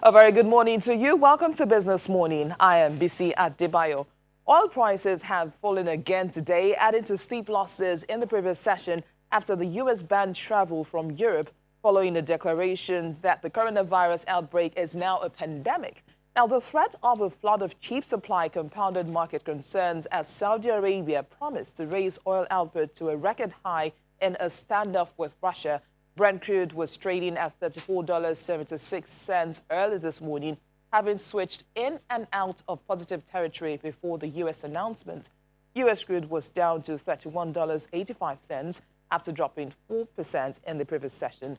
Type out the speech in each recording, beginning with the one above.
A very good morning to you. Welcome to Business Morning. I am Bisi Adebayo. Oil prices have fallen again today, adding to steep losses in the previous session after the U.S. banned travel from Europe following a declaration that the coronavirus outbreak is now a pandemic. Now, the threat of a flood of cheap supply compounded market concerns as Saudi Arabia promised to raise oil output to a record high in a standoff with Russia. Brent crude was trading at $34.76 early this morning, having switched in and out of positive territory before the U.S. announcement. U.S. crude was down to $31.85 after dropping 4% in the previous session.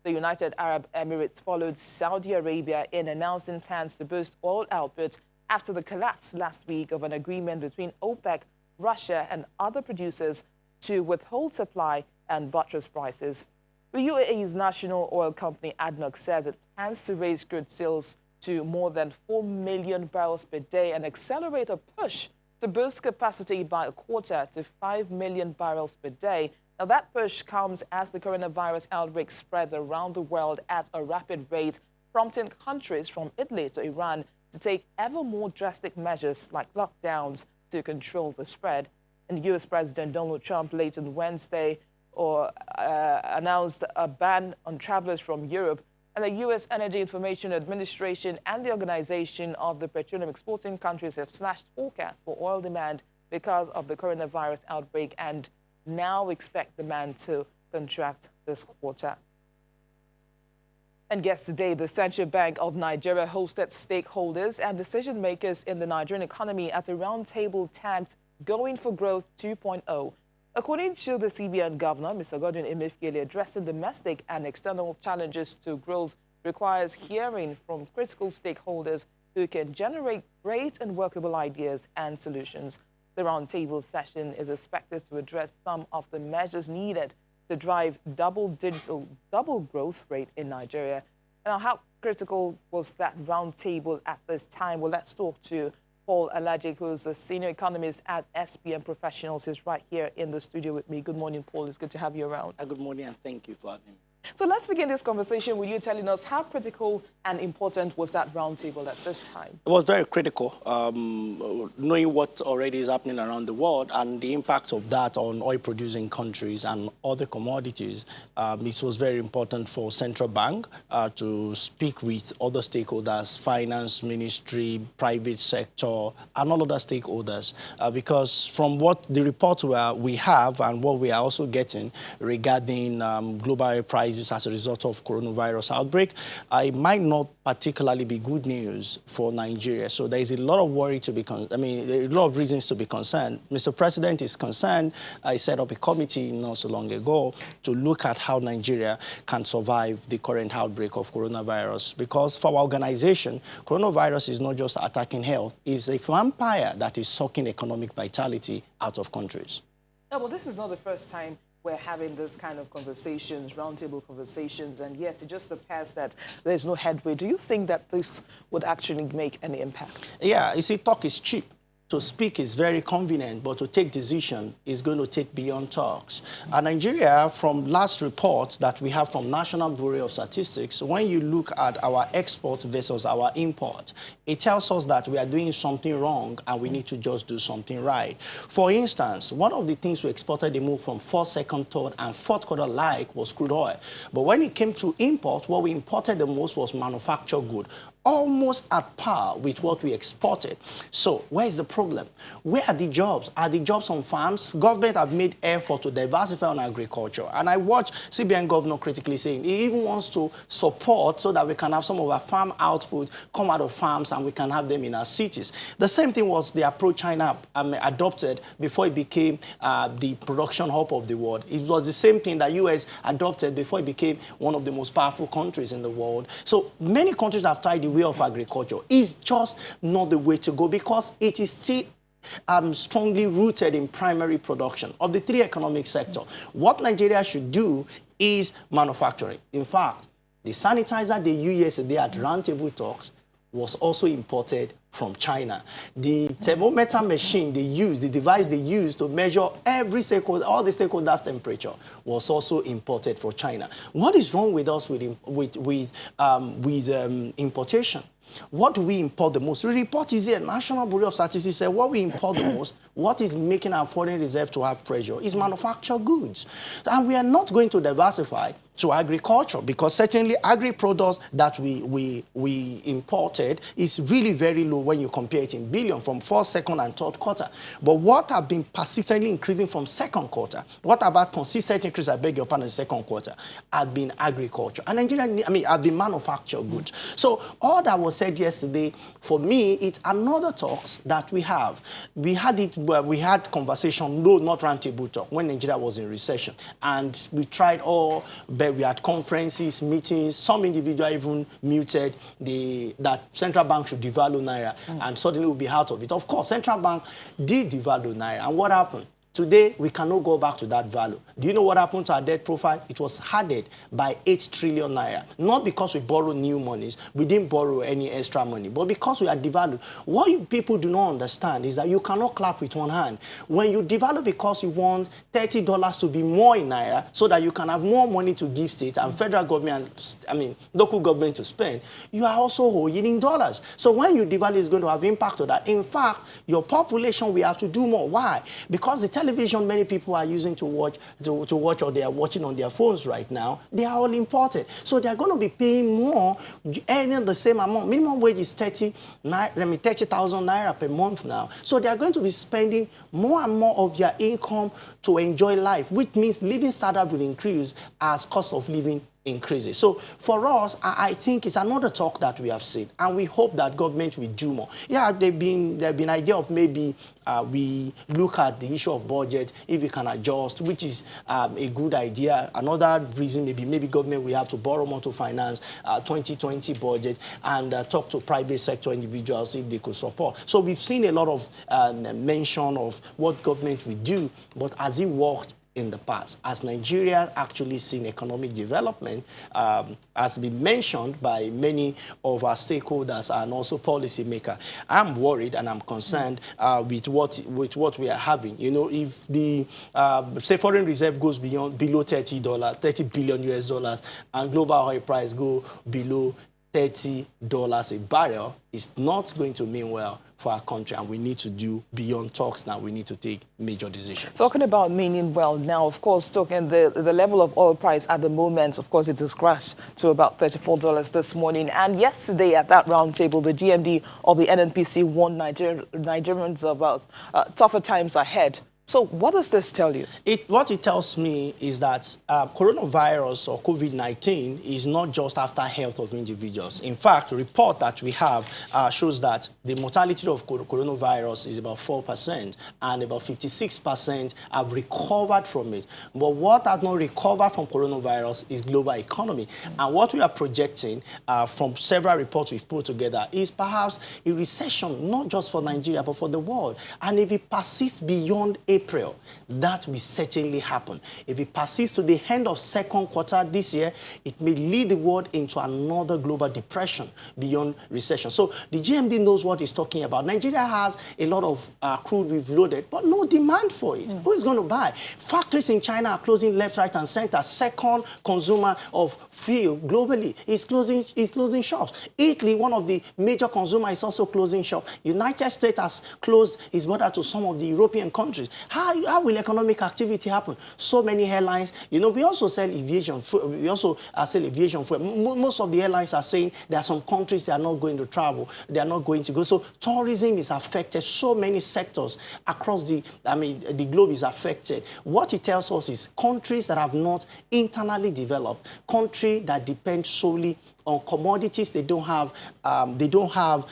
The United Arab Emirates followed Saudi Arabia in announcing plans to boost oil output after the collapse last week of an agreement between OPEC, Russia, and other producers to withhold supply and buttress prices. The UAE's national oil company ADNOC says it plans to raise crude sales to more than 4 million barrels per day and accelerate a push to boost capacity by a quarter to 5 million barrels per day. Now, that push comes as the coronavirus outbreak spreads around the world at a rapid rate, prompting countries from Italy to Iran to take ever more drastic measures like lockdowns to control the spread. And U.S. President Donald Trump late on Wednesday announced a ban on travelers from Europe, and the U.S. Energy Information Administration and the Organization of the Petroleum Exporting Countries have slashed forecasts for oil demand because of the coronavirus outbreak and now expect demand to contract this quarter. And yesterday, the Central Bank of Nigeria hosted stakeholders and decision makers in the Nigerian economy at a roundtable tagged Going for Growth 2.0. According to the CBN governor, Mr. Godwin Emefiele, addressing domestic and external challenges to growth requires hearing from critical stakeholders who can generate great and workable ideas and solutions. The roundtable session is expected to address some of the measures needed to drive double growth rate in Nigeria. Now, how critical was that roundtable at this time? Well, let's talk to Paul Alaji, who's a senior economist at SPM Professionals, is right here in the studio with me. Good morning, Paul. It's good to have you around. Good morning, and thank you for having me. So let's begin this conversation with you telling us how critical and important was that roundtable at this time? It was very critical, knowing what already is happening around the world and the impact of that on oil-producing countries and other commodities. It was very important for central bank to speak with other stakeholders, finance ministry, private sector, and all other stakeholders, because from what the report we have and what we are also getting regarding global oil prices as a result of coronavirus outbreak, it might not particularly be good news for Nigeria. So there is a lot of worry to be, a lot of reasons to be concerned. Mr. President is concerned. I set up a committee not so long ago to look at how Nigeria can survive the current outbreak of coronavirus. Because for our organization, coronavirus is not just attacking health, it's a vampire that is sucking economic vitality out of countries. No, well, this is not the first time we're having this kind of conversations, roundtable conversations, and yet it just appears that there's no headway. Do you think that this would actually make any impact? Yeah, you see, talk is cheap. To speak is very convenient, but to take decision is going to take beyond talks. And Nigeria, from last report that we have from National Bureau of Statistics, when you look at our export versus our import, it tells us that we are doing something wrong and we need to just do something right. For instance, one of the things we exported the move from first, second, third, and fourth quarter like was crude oil. But when it came to import, what we imported the most was manufactured goods, almost at par with what we exported. So where is the problem? Where are the jobs? Are the jobs on farms? Government have made effort to diversify on agriculture. And I watch CBN governor critically saying he even wants to support so that we can have some of our farm output come out of farms and we can have them in our cities. The same thing was the approach China adopted before it became the production hub of the world. It was the same thing that US adopted before it became one of the most powerful countries in the world. So many countries have tried the way of agriculture. Is just not the way to go because it is still strongly rooted in primary production of the three economic sectors. What Nigeria should do is manufacturing. In fact, the sanitizer they used yesterday at roundtable talks was also imported from China. The thermometer machine they use, the device they use to measure every stakeholder, all the stakeholders' temperature, was also imported from China. What is wrong with us with importation? What do we import the most? The report is here. National Bureau of Statistics said what we import the most, what is making our foreign reserve to have pressure, is manufactured goods. And we are not going to diversify to agriculture, because certainly agri-products that we imported is really very low when you compare it in billion from first, second, and third quarter. But what have been persistently increasing from second quarter, what have had consistent increase, I beg your pardon, in second quarter, have been agriculture. And Nigeria, have been manufactured goods. So all that was said yesterday, for me, it's another talks that we have. We had it where we had conversation, no, not roundtable talk, when Nigeria was in recession. And we tried all, but we had conferences, meetings, some individuals even muted that central bank should devalue Naira, and suddenly we'll be out of it. Of course, central bank did devalue Naira, and what happened? Today, we cannot go back to that value. Do you know what happened to our debt profile? It was added by 8 trillion Naira. Not because we borrowed new monies. We didn't borrow any extra money. But because we are devalued. What people do not understand is that you cannot clap with one hand. When you devalue because you want $30 to be more in Naira so that you can have more money to give state and federal government, local government to spend, you are also owing in dollars. So when you devalue, it's going to have impact on that. In fact, your population will have to do more. Why? Because the television many people are using to watch or they are watching on their phones right now, they are all imported. So they are going to be paying more, earning the same amount. Minimum wage is 30,000 Naira per month now. So they are going to be spending more and more of their income to enjoy life, which means living standard will increase as cost of living increases. So for us, I think it's another talk that we have seen, and we hope that government will do more. Yeah, there have been idea of maybe we look at the issue of budget, if we can adjust, which is a good idea. Another reason maybe government will have to borrow more to finance 2020 budget and talk to private sector individuals if they could support. So we've seen a lot of mention of what government will do, but has it worked in the past? As Nigeria actually seen economic development, has been mentioned by many of our stakeholders and also policymakers. I'm worried and I'm concerned with what we are having. You know, if the say foreign reserve goes below $30 billion US dollars, and global oil price go below $30 a barrel, it's not going to mean well for our country, and we need to do beyond talks now. We need to take major decisions. Talking about meaning well now, of course, talking the level of oil price at the moment, of course, it has crashed to about $34 this morning. And yesterday at that roundtable, the GMD of the NNPC warned Nigerians about tougher times ahead. So what does this tell you? What it tells me is that coronavirus or COVID-19 is not just after health of individuals. In fact, the report that we have shows that the mortality of coronavirus is about 4%, and about 56% have recovered from it. But what has not recovered from coronavirus is global economy. And what we are projecting from several reports we've put together is perhaps a recession, not just for Nigeria, but for the world. And if it persists beyond April, that will certainly happen. If it persists to the end of second quarter this year, it may lead the world into another global depression beyond recession. So the GMD knows what it's talking about. Nigeria has a lot of crude we've loaded, but no demand for it. Who is going to buy? Factories in China are closing left, right, and center. Second consumer of fuel globally is closing shops. Italy, one of the major consumers, is also closing shops. United States has closed its border to some of the European countries. How will economic activity happen? So many airlines. You know, we also sell aviation. We also sell aviation fuel. Most of the airlines are saying there are some countries that are not going to travel. They are not going to go. So tourism is affected. So many sectors across the globe is affected. What it tells us is countries that have not internally developed, countries that depend solely on commodities they don't have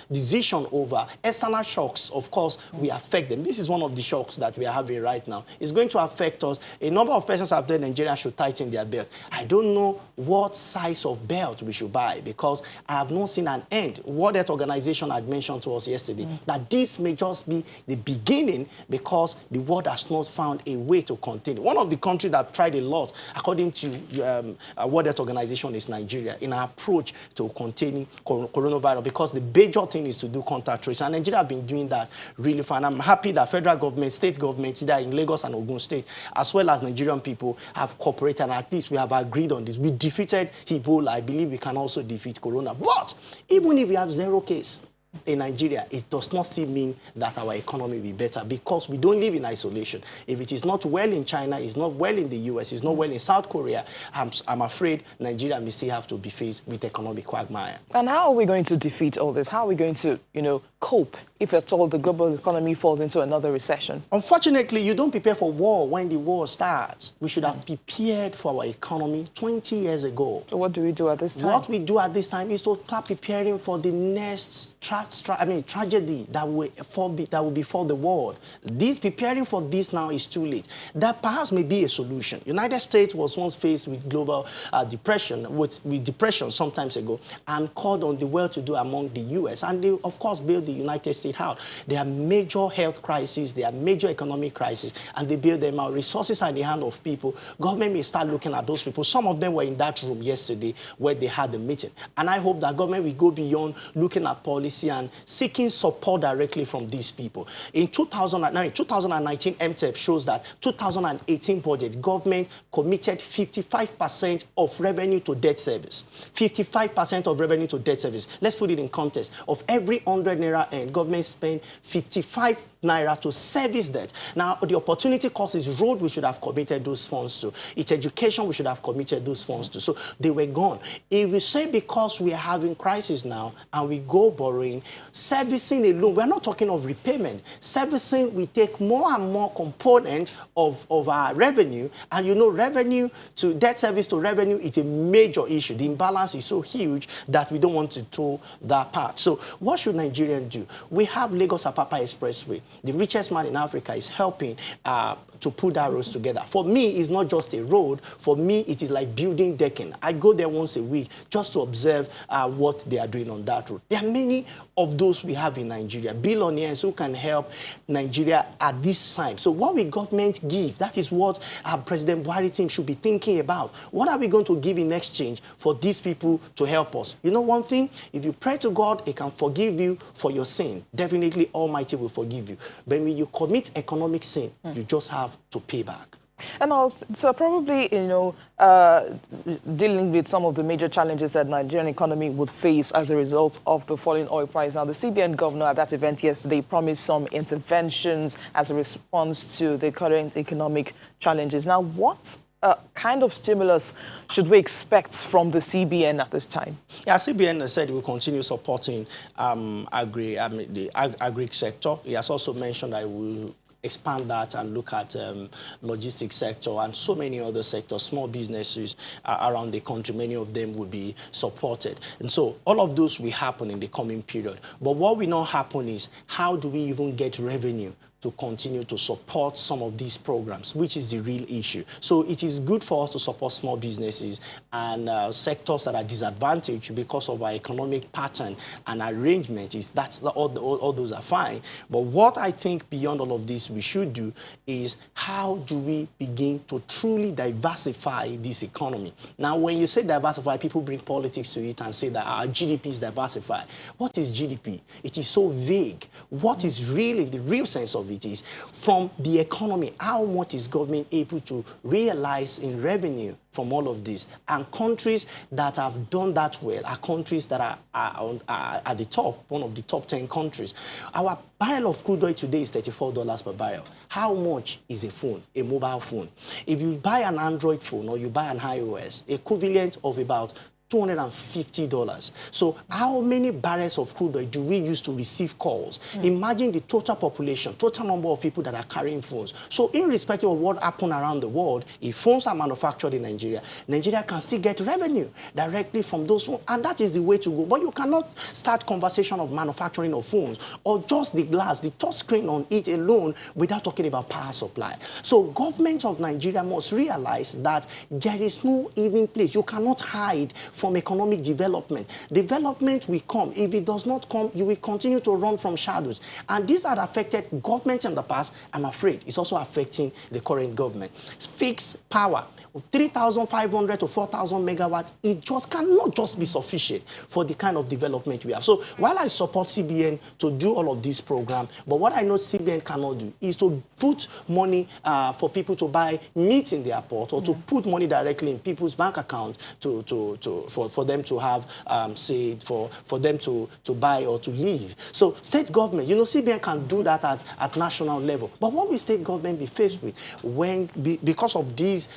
decision over. External shocks, of course, will affect them. This is one of the shocks that we are having right now. It's going to affect us. A number of persons have told Nigeria should tighten their belt. I don't know what size of belt we should buy, because I have not seen an end. World Health Organization had mentioned to us yesterday that this may just be the beginning, because the world has not found a way to contain it. One of the countries that tried a lot, according to World Health Organization, is Nigeria, in our approach approach to containing coronavirus, because the major thing is to do contact tracing. And Nigeria have been doing that really fine. I'm happy that federal government, state government, either in Lagos and Ogun State, as well as Nigerian people, have cooperated, and at least we have agreed on this. We defeated Ebola. I believe we can also defeat corona. But even if we have 0 case in Nigeria, it does not still mean that our economy will be better, because we don't live in isolation. If it is not well in China, it's not well in the US, it's not well in South Korea, I'm afraid Nigeria may still have to be faced with economic quagmire. And how are we going to defeat all this? How are we going to, cope if at all the global economy falls into another recession? Unfortunately, you don't prepare for war when the war starts. We should have prepared for our economy 20 years ago. So what do we do at this time? What we do at this time is to start preparing for the next tragedy that will befall the world. Preparing for this now is too late. That perhaps may be a solution. United States was once faced with global depression, with depression some time ago, and called on the well-to-do among the U.S. And they, of course, bailed the United States out. There are major health crises, there are major economic crises, and they bail them out. Resources are in the hand of people. Government may start looking at those people. Some of them were in that room yesterday where they had the meeting. And I hope that government will go beyond looking at policy and seeking support directly from these people. In 2019, MTF shows that 2018 budget, government committed 55% of revenue to debt service. 55% of revenue to debt service. Let's put it in context. Of every 100 naira earned, government spent 55 naira to service debt. Now, the opportunity cost is road we should have committed those funds to. It's education we should have committed those funds to. So they were gone. If we say because we are having crisis now and we go borrowing, servicing alone, we're not talking of repayment. Servicing, we take more and more component of our revenue. And revenue to debt service to revenue is a major issue. The imbalance is so huge that we don't want to throw that part. So what should Nigerians do? We have Lagos-Apapa Expressway. The richest man in Africa is helping to put that roads together. For me, it's not just a road. For me, it is like building decking. I go there once a week just to observe what they are doing on that road. There are many of those we have in Nigeria, billionaires who can help Nigeria at this time. So what will government give? That is what our President Buhari team should be thinking about. What are we going to give in exchange for these people to help us? You know one thing? If you pray to God, He can forgive you for your sin. Definitely Almighty will forgive you. But when you commit economic sin, you just have to pay back. And so probably, dealing with some of the major challenges that Nigerian economy would face as a result of the falling oil price. Now, the CBN governor at that event yesterday promised some interventions as a response to the current economic challenges. Now, what kind of stimulus should we expect from the CBN at this time? Yeah, CBN said it will continue supporting the agri sector. He has also mentioned that it will expand that and look at logistics sector and so many other sectors, small businesses around the country. Many of them will be supported. And so all of those will happen in the coming period. But what will not happen is how do we even get revenue to continue to support some of these programs, which is the real issue. So it is good for us to support small businesses and sectors that are disadvantaged because of our economic pattern and arrangement. All those are fine. But what I think beyond all of this we should do is how do we begin to truly diversify this economy? Now, when you say diversify, people bring politics to it and say that our GDP is diversified. What is GDP? It is so vague. What is really the real sense of it is from the economy, how much is government able to realize in revenue from all of this? And countries that have done that well are countries that are at the top, one of the top 10 countries. Our barrel of crude oil today is $34 per barrel. How much is a phone, a mobile phone? If you buy an Android phone or you buy an iOS, equivalent of about $250. So how many barrels of crude oil do we use to receive calls? Imagine the total population, total number of people that are carrying phones. So irrespective of what happens around the world, if phones are manufactured in Nigeria, Nigeria can still get revenue directly from those phones. And that is the way to go. But you cannot start conversation of manufacturing of phones or just the glass, the touch screen on it alone without talking about power supply. So government of Nigeria must realize that there is no even place. You cannot hide from economic development. Development will come. If it does not come, you will continue to run from shadows. And these had affected governments in the past. I'm afraid it's also affecting the current government. Fixed power. 3,500 to 4,000 megawatts, it just cannot just be sufficient for the kind of development we have. So while I support CBN to do all of this program, but what I know CBN cannot do is to put money for people to buy meat in the airport, or to put money directly in people's bank accounts for them to have, say, for them to buy or to live. So state government, CBN can do that at national level. But what will state government be faced with because of these,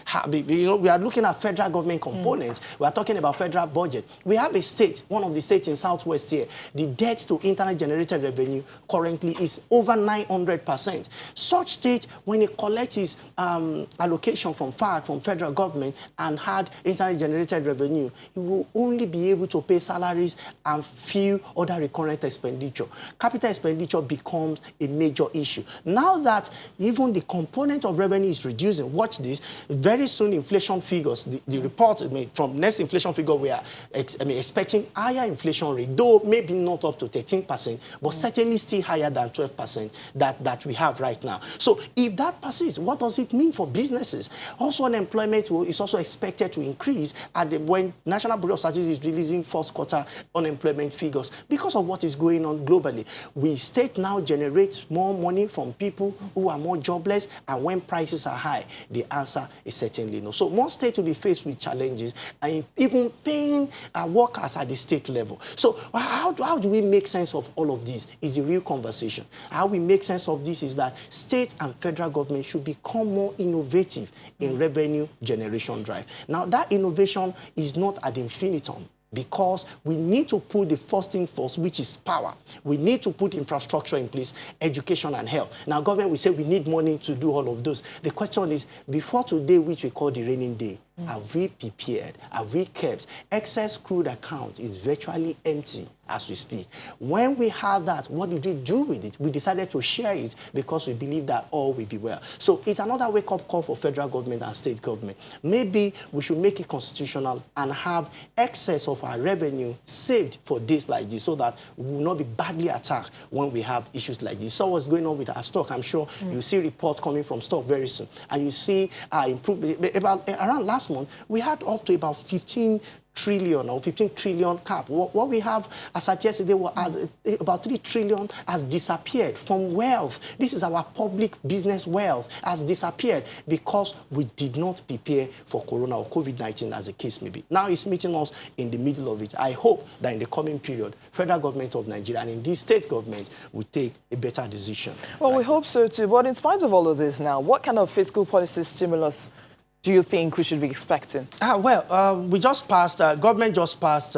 we are looking at federal government components. We are talking about federal budget. We have a state, one of the states in Southwest here, the debt to internal generated revenue currently is over 900%. Such state, when it collects its allocation from FARC, from federal government, and had internal generated revenue, it will only be able to pay salaries and few other recurrent expenditure. Capital expenditure becomes a major issue. Now that even the component of revenue is reducing, watch this, very soon inflation figures, the report from next inflation figure, we are expecting higher inflation rate, though maybe not up to 13%, but certainly still higher than 12% that we have right now. So if that persists, what does it mean for businesses? Also, unemployment is also expected to increase when National Bureau of Statistics is releasing first quarter unemployment figures because of what is going on globally. Will state now generate more money from people who are more jobless, and when prices are high? The answer is certainly no. So most states will be faced with challenges, and even paying workers at the state level. So how do we make sense of all of this is the real conversation. How we make sense of this is that states and federal government should become more innovative in revenue generation drive. Now, that innovation is not ad infinitum, because we need to put the first thing first, which is power. We need to put infrastructure in place, education and health. Now, government will say we need money to do all of those. The question is, before today, which we call the raining day, have we prepared? Have we kept? Excess crude account is virtually empty as we speak. When we had that, what did we do with it? We decided to share it because we believe that all will be well. So it's another wake-up call for federal government and state government. Maybe we should make it constitutional and have excess of our revenue saved for days like this, so that we will not be badly attacked when we have issues like this. So what's going on with our stock? I'm sure you see reports coming from stock very soon, and you see improvement. Around last month, we had up to about 15 trillion or 15 trillion cap. What we have as at yesterday was about 3 trillion has disappeared from wealth. This is our public business wealth has disappeared because we did not prepare for Corona or COVID-19, as the case may be. Now it's meeting us in the middle of it. I hope that in the coming period, federal government of Nigeria and indeed state government will take a better decision. Well, we hope so too. But in spite of all of this now, what kind of fiscal policy stimulus do you think we should be expecting? We just passed, government just passed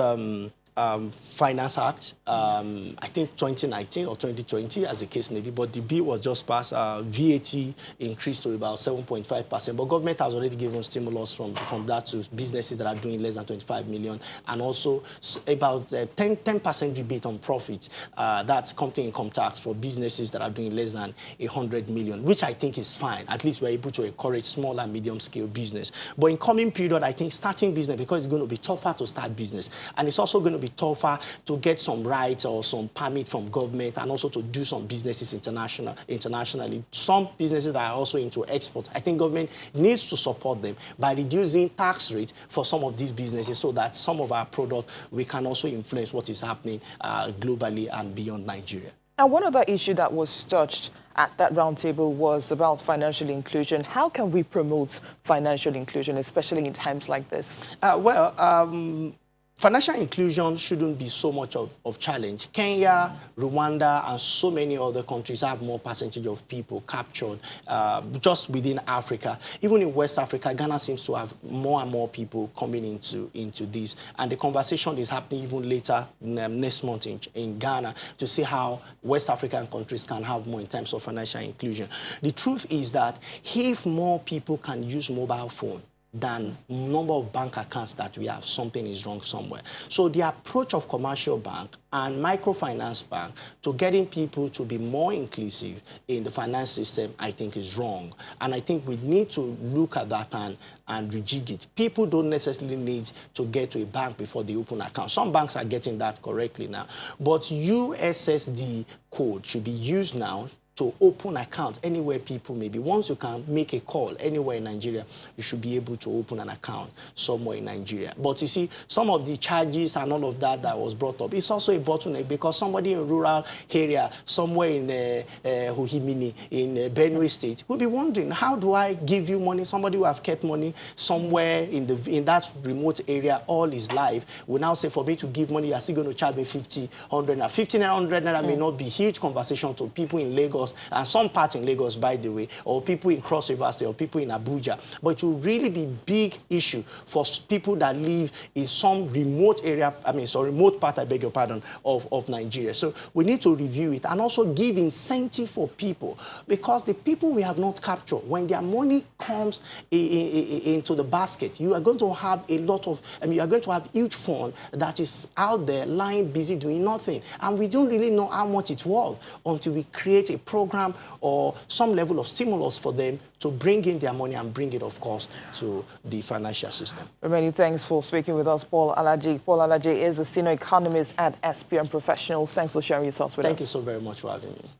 Finance Act, I think 2019 or 2020, as the case may be, but the bill was just passed. VAT increased to about 7.5%, but government has already given stimulus from that to businesses that are doing less than 25 million, and also about 10% rebate on profits. That's company income tax for businesses that are doing less than 100 million, which I think is fine. At least we're able to encourage small and medium scale business. But in coming period, I think starting business, because it's going to be tougher to start business, and it's also going to be tougher to get some rights or some permit from government, and also to do some businesses internationally. Some businesses that are also into export, I think government needs to support them by reducing tax rate for some of these businesses, so that some of our products, we can also influence what is happening globally and beyond Nigeria. And one other issue that was touched at that roundtable was about financial inclusion. How can we promote financial inclusion, especially in times like this? Financial inclusion shouldn't be so much of challenge. Kenya, Rwanda, and so many other countries have more percentage of people captured just within Africa. Even in West Africa, Ghana seems to have more and more people coming into this. And the conversation is happening even later next month in Ghana to see how West African countries can have more in terms of financial inclusion. The truth is that if more people can use mobile phone than number of bank accounts that we have, something is wrong somewhere. So the approach of commercial bank and microfinance bank to getting people to be more inclusive in the finance system, I think is wrong. And I think we need to look at that and rejig it. People don't necessarily need to get to a bank before they open an account. Some banks are getting that correctly now. But USSD code should be used now to open accounts anywhere people may be. Once you can make a call anywhere in Nigeria, you should be able to open an account somewhere in Nigeria. But you see, some of the charges and all of that was brought up, it's also a bottleneck because somebody in a rural area, somewhere in Huhimini, in Benue State, will be wondering, how do I give you money? Somebody who have kept money somewhere in that remote area all his life will now say, for me to give money, you're still going to charge me 50, 100 naira. 1,500 naira may not be huge conversation to people in Lagos, and some parts in Lagos, by the way, or people in Cross River State, or people in Abuja. But it will really be big issue for people that live in some remote area, remote part, I beg your pardon, of Nigeria. So we need to review it and also give incentive for people, because the people we have not captured, when their money comes into the basket, you are going to have a lot of, you are going to have huge fund that is out there lying busy doing nothing. And we don't really know how much it's worth until we create a program or some level of stimulus for them to bring in their money and bring it, of course, to the financial system. Many thanks for speaking with us, Paul Alaji. Paul Alaji is a senior economist at SPM Professionals. Thanks for sharing your thoughts with us. Thank you so very much for having me.